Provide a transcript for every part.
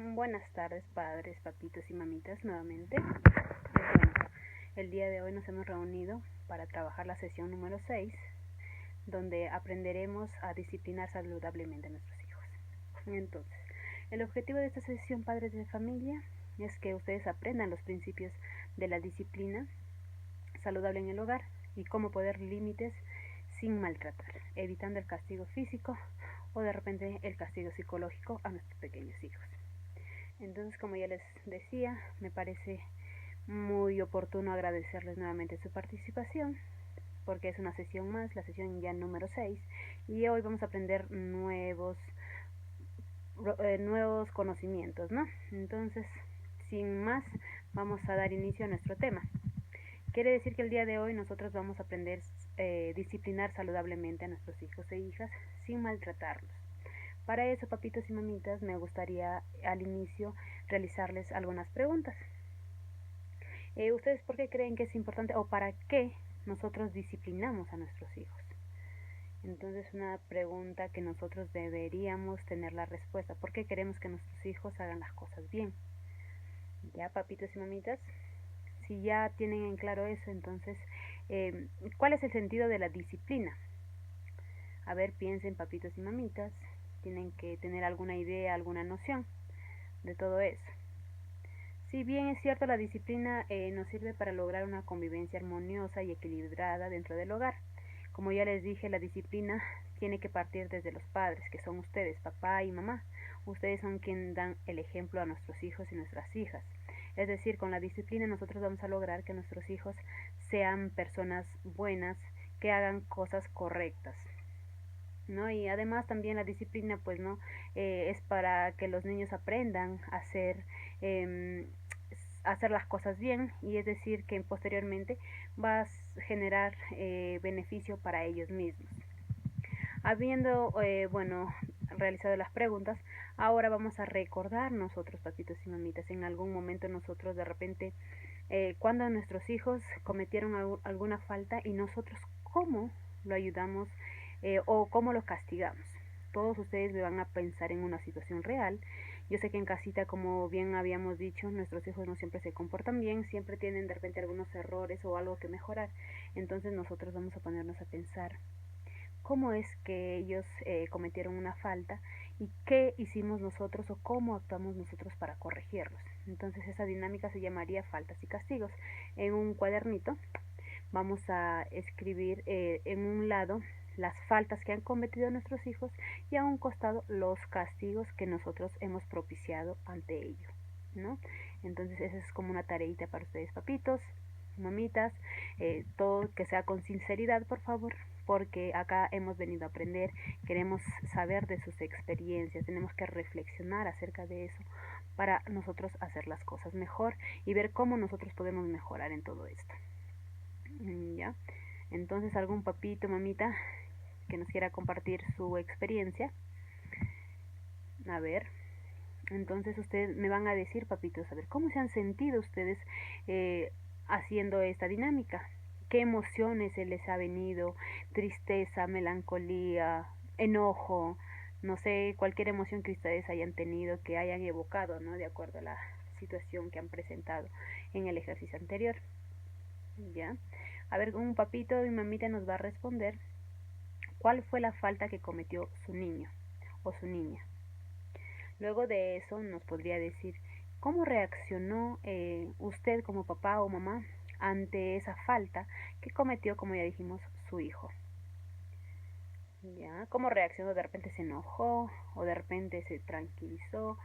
Buenas tardes, padres, papitos y mamitas, nuevamente. Bueno, el día de hoy nos hemos reunido para trabajar la sesión número 6, donde aprenderemos a disciplinar saludablemente a nuestros hijos. Entonces, el objetivo de esta sesión, padres de familia, es que ustedes aprendan los principios de la disciplina saludable en el hogar y cómo poner límites sin maltratar, evitando el castigo físico o de repente el castigo psicológico a nuestros pequeños hijos. Entonces, como ya les decía, me parece muy oportuno agradecerles nuevamente su participación, porque es una sesión más, la sesión ya número 6, y hoy vamos a aprender nuevos conocimientos, ¿no? Entonces, sin más, vamos a dar inicio a nuestro tema. Quiere decir que el día de hoy nosotros vamos a aprender disciplinar saludablemente a nuestros hijos e hijas sin maltratarlos. Para eso, papitos y mamitas, me gustaría al inicio realizarles algunas preguntas. ¿Ustedes por qué creen que es importante o para qué nosotros disciplinamos a nuestros hijos? Entonces, una pregunta que nosotros deberíamos tener la respuesta. ¿Por qué queremos que nuestros hijos hagan las cosas bien? ¿Ya, papitos y mamitas? Si ya tienen en claro eso, entonces, ¿cuál es el sentido de la disciplina? A ver, piensen, papitos y mamitas. Tienen que tener alguna idea, alguna noción de todo eso. Si bien es cierto, la disciplina nos sirve para lograr una convivencia armoniosa y equilibrada dentro del hogar. Como ya les dije, la disciplina tiene que partir desde los padres, que son ustedes, papá y mamá. Ustedes son quienes dan el ejemplo a nuestros hijos y nuestras hijas. Es decir, con la disciplina nosotros vamos a lograr que nuestros hijos sean personas buenas, que hagan cosas correctas, ¿no? Y además también la disciplina, pues, ¿no? Es para que los niños aprendan a hacer las cosas bien, y es decir que posteriormente va a generar beneficio para ellos mismos. Habiendo realizado las preguntas, ahora vamos a recordar nosotros, papitos y mamitas, en algún momento nosotros de repente cuando nuestros hijos cometieron alguna falta y nosotros cómo lo ayudamos o cómo lo castigamos. Todos ustedes me van a pensar en una situación real. Yo sé que en casita, como bien habíamos dicho, nuestros hijos no siempre se comportan bien, siempre tienen de repente algunos errores o algo que mejorar. Entonces nosotros vamos a ponernos a pensar cómo es que ellos cometieron una falta y qué hicimos nosotros o cómo actuamos nosotros para corregirlos. Entonces esa dinámica se llamaría faltas y castigos. En un cuadernito vamos a escribir en un lado las faltas que han cometido nuestros hijos y a un costado los castigos que nosotros hemos propiciado ante ellos, ¿no? Entonces esa es como una tareita para ustedes, papitos, mamitas, todo que sea con sinceridad, por favor, porque acá hemos venido a aprender, queremos saber de sus experiencias, tenemos que reflexionar acerca de eso para nosotros hacer las cosas mejor y ver cómo nosotros podemos mejorar en todo esto. ¿Ya? Entonces, algún papito, mamita que nos quiera compartir su experiencia. A ver, entonces ustedes me van a decir, papitos, a ver, ¿cómo se han sentido ustedes haciendo esta dinámica? ¿Qué emociones se les ha venido? Tristeza, melancolía, enojo, no sé, cualquier emoción que ustedes hayan tenido, que hayan evocado, ¿no? De acuerdo a la situación que han presentado en el ejercicio anterior. ¿Ya? A ver, un papito y mamita nos va a responder cuál fue la falta que cometió su niño o su niña. Luego de eso nos podría decir cómo reaccionó usted como papá o mamá ante esa falta que cometió, como ya dijimos, su hijo. ¿Ya? ¿Cómo reaccionó? De repente se enojó o de repente se tranquilizó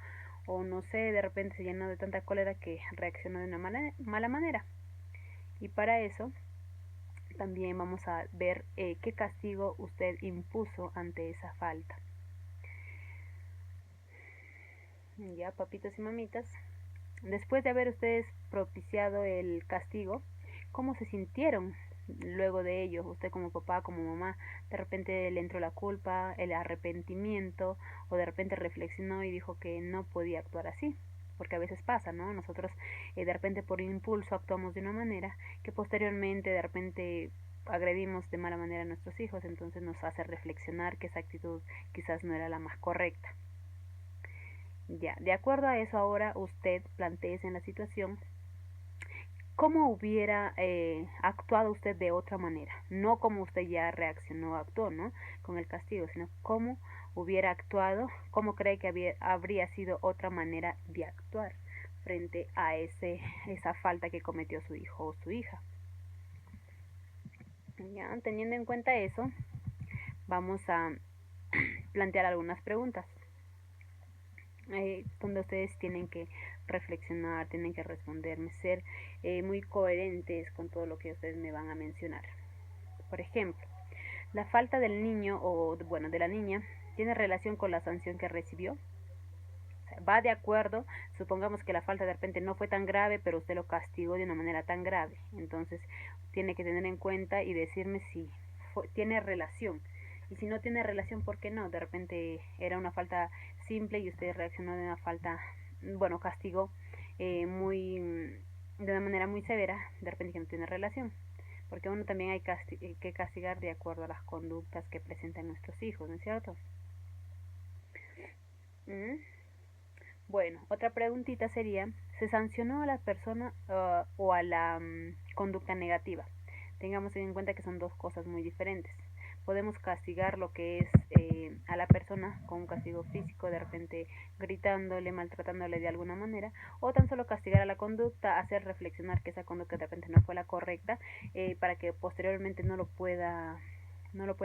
o no sé, de repente se llenó de tanta cólera que reaccionó de una mala manera. Y para eso también vamos a ver qué castigo usted impuso ante esa falta. Ya, papitos y mamitas, después de haber ustedes propiciado el castigo, ¿cómo se sintieron luego de ello? Usted como papá, como mamá, de repente le entró la culpa, el arrepentimiento, o de repente reflexionó y dijo que no podía actuar así, porque a veces pasa, ¿no? Nosotros de repente por impulso actuamos de una manera que posteriormente de repente agredimos de mala manera a nuestros hijos, entonces nos hace reflexionar que esa actitud quizás no era la más correcta. Ya, de acuerdo a eso ahora usted planteese en la situación cómo hubiera actuado usted de otra manera, no como usted ya reaccionó, actuó, ¿no? Con el castigo, sino cómo hubiera actuado, cómo cree que habría sido otra manera de actuar frente a esa falta que cometió su hijo o su hija. Ya, teniendo en cuenta eso, vamos a plantear algunas preguntas donde ustedes tienen que reflexionar, tienen que responderme, ser muy coherentes con todo lo que ustedes me van a mencionar. Por ejemplo, la falta del niño o bueno de la niña tiene relación con la sanción que recibió. O sea, va de acuerdo, supongamos que la falta de repente no fue tan grave, pero usted lo castigó de una manera tan grave. Entonces, tiene que tener en cuenta y decirme si tiene relación. Y si no tiene relación, ¿por qué no? De repente era una falta simple y usted reaccionó de una falta, bueno, castigó de una manera muy severa, de repente que no tiene relación. Porque uno también hay que castigar de acuerdo a las conductas que presentan nuestros hijos, ¿no es cierto? ¿Mm? Bueno, otra preguntita sería, ¿se sancionó a la persona o a la conducta negativa? Tengamos en cuenta que son dos cosas muy diferentes. Podemos castigar lo que es a la persona con un castigo físico, de repente gritándole, maltratándole de alguna manera, o tan solo castigar a la conducta, hacer reflexionar que esa conducta de repente no fue la correcta, para que posteriormente no lo pueda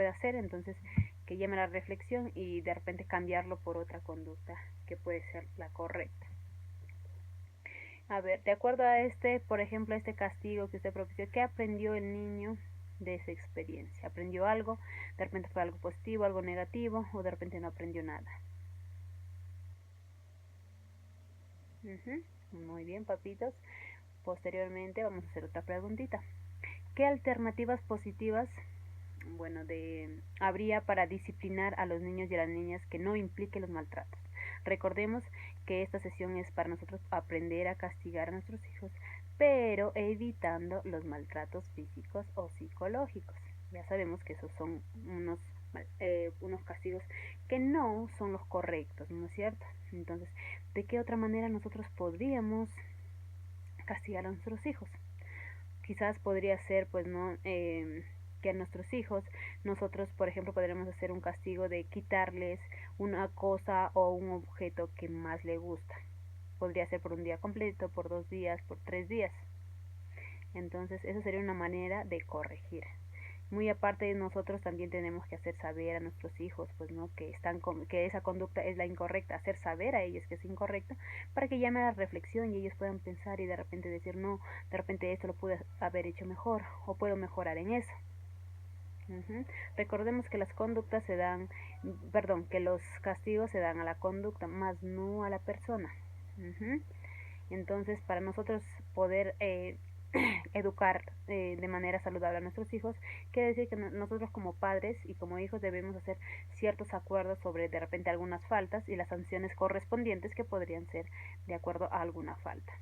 hacer, entonces que llame a la reflexión y de repente cambiarlo por otra conducta que puede ser la correcta. A ver, de acuerdo a por ejemplo, este castigo que usted propició, ¿qué aprendió el niño de esa experiencia? ¿Aprendió algo? ¿De repente fue algo positivo, algo negativo? ¿O de repente no aprendió nada? Muy bien, papitos. Posteriormente vamos a hacer otra preguntita. ¿Qué alternativas positivas habría para disciplinar a los niños y a las niñas que no implique los maltratos? Recordemos que esta sesión es para nosotros aprender a castigar a nuestros hijos, pero evitando los maltratos físicos o psicológicos. Ya sabemos que esos son unos castigos que no son los correctos, ¿no es cierto? Entonces, ¿de qué otra manera nosotros podríamos castigar a nuestros hijos? Quizás podría ser, pues, no, que a nuestros hijos, nosotros, por ejemplo, podríamos hacer un castigo de quitarles una cosa o un objeto que más le gusta. Podría ser por un día completo, por 2 días, por 3 días. Entonces, eso sería una manera de corregir. Muy aparte de nosotros también tenemos que hacer saber a nuestros hijos, pues no, que esa conducta es la incorrecta, hacer saber a ellos que es incorrecta, para que llamen a la reflexión y ellos puedan pensar y de repente decir, no, de repente esto lo pude haber hecho mejor o puedo mejorar en eso. Recordemos que las conductas se dan, perdón, que los castigos se dan a la conducta, más no a la persona. Entonces, para nosotros poder educar de manera saludable a nuestros hijos, quiere decir que nosotros como padres y como hijos debemos hacer ciertos acuerdos sobre de repente algunas faltas y las sanciones correspondientes que podrían ser de acuerdo a alguna falta.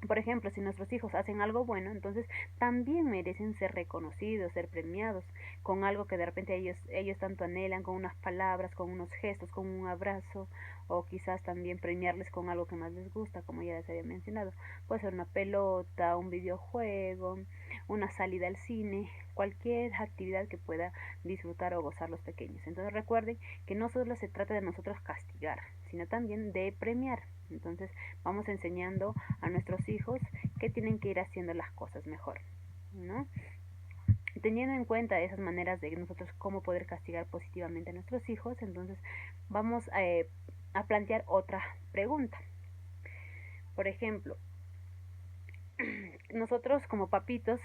Por ejemplo, si nuestros hijos hacen algo bueno, entonces también merecen ser reconocidos, ser premiados con algo que de repente ellos tanto anhelan, con unas palabras, con unos gestos, con un abrazo, o quizás también premiarles con algo que más les gusta, como ya les había mencionado. Puede ser una pelota, un videojuego, una salida al cine, cualquier actividad que pueda disfrutar o gozar los pequeños. Entonces recuerden que no solo se trata de nosotros castigar, sino también de premiar. Entonces vamos enseñando a nuestros hijos que tienen que ir haciendo las cosas mejor, ¿no? Teniendo en cuenta esas maneras de nosotros cómo poder castigar positivamente a nuestros hijos, entonces vamos a plantear otra pregunta. Por ejemplo, nosotros como papitos,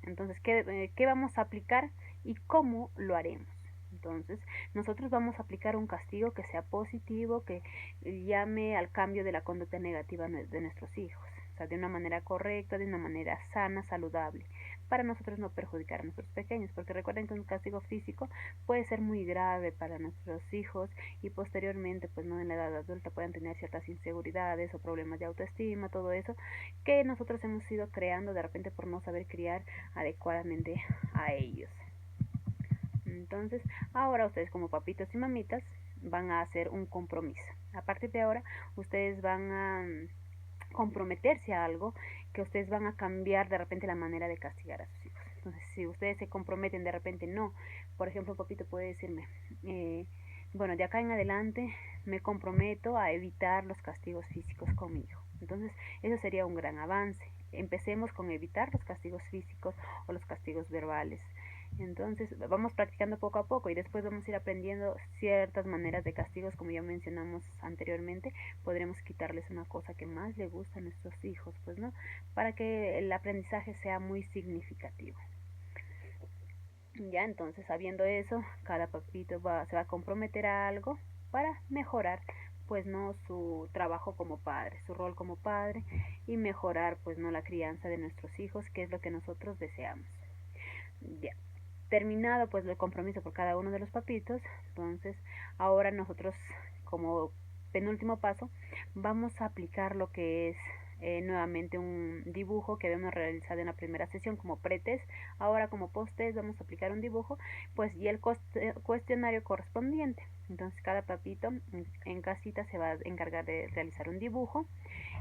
entonces, ¿qué vamos a aplicar y cómo lo haremos? Entonces, nosotros vamos a aplicar un castigo que sea positivo, que llame al cambio de la conducta negativa de nuestros hijos. O sea, de una manera correcta, de una manera sana, saludable, para nosotros no perjudicar a nuestros pequeños, porque recuerden que un castigo físico puede ser muy grave para nuestros hijos y posteriormente, pues no en la edad adulta pueden tener ciertas inseguridades o problemas de autoestima, todo eso que nosotros hemos ido creando de repente por no saber criar adecuadamente a ellos. Entonces, ahora ustedes como papitos y mamitas van a hacer un compromiso. A partir de ahora, ustedes van a comprometerse a algo, que ustedes van a cambiar de repente la manera de castigar a sus hijos. Entonces, si ustedes se comprometen de repente, no, por ejemplo, papito puede decirme, bueno, de acá en adelante me comprometo a evitar los castigos físicos con mi hijo. Entonces, eso sería un gran avance. Empecemos con evitar los castigos físicos o los castigos verbales. Entonces vamos practicando poco a poco y después vamos a ir aprendiendo ciertas maneras de castigos, como ya mencionamos anteriormente. Podremos quitarles una cosa que más le gusta a nuestros hijos, pues no, para que el aprendizaje sea muy significativo. Ya, entonces sabiendo eso, cada papito se va a comprometer a algo para mejorar pues no su trabajo como padre, su rol como padre, y mejorar pues no la crianza de nuestros hijos, que es lo que nosotros deseamos. Ya, terminado pues el compromiso por cada uno de los papitos, entonces ahora nosotros como penúltimo paso vamos a aplicar lo que es nuevamente un dibujo que habíamos realizado en la primera sesión como pretest. Ahora como post-test vamos a aplicar un dibujo pues y el cuestionario correspondiente. Entonces cada papito en casita se va a encargar de realizar un dibujo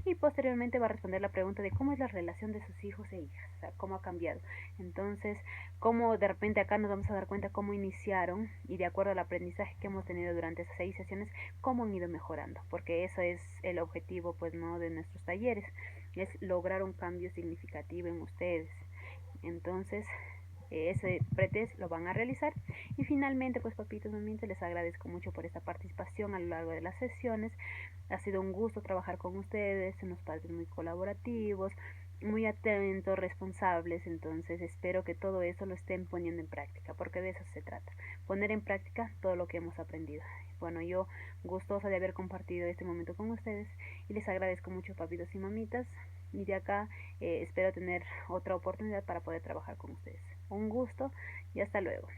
y posteriormente va a responder la pregunta de cómo es la relación de sus hijos e hijas, o sea, cómo ha cambiado. Entonces, cómo de repente acá nos vamos a dar cuenta cómo iniciaron y de acuerdo al aprendizaje que hemos tenido durante esas 6 sesiones, cómo han ido mejorando, porque eso es el objetivo, pues, no de nuestros talleres, es lograr un cambio significativo en ustedes. Entonces, ese pretest lo van a realizar y finalmente pues papitos, mamitas, les agradezco mucho por esta participación a lo largo de las sesiones. Ha sido un gusto trabajar con ustedes, unos padres muy colaborativos, muy atentos, responsables. Entonces espero que todo eso lo estén poniendo en práctica, porque de eso se trata, poner en práctica todo lo que hemos aprendido. Bueno, yo gustosa de haber compartido este momento con ustedes y les agradezco mucho, papitos y mamitas, y de acá espero tener otra oportunidad para poder trabajar con ustedes. Un gusto y hasta luego.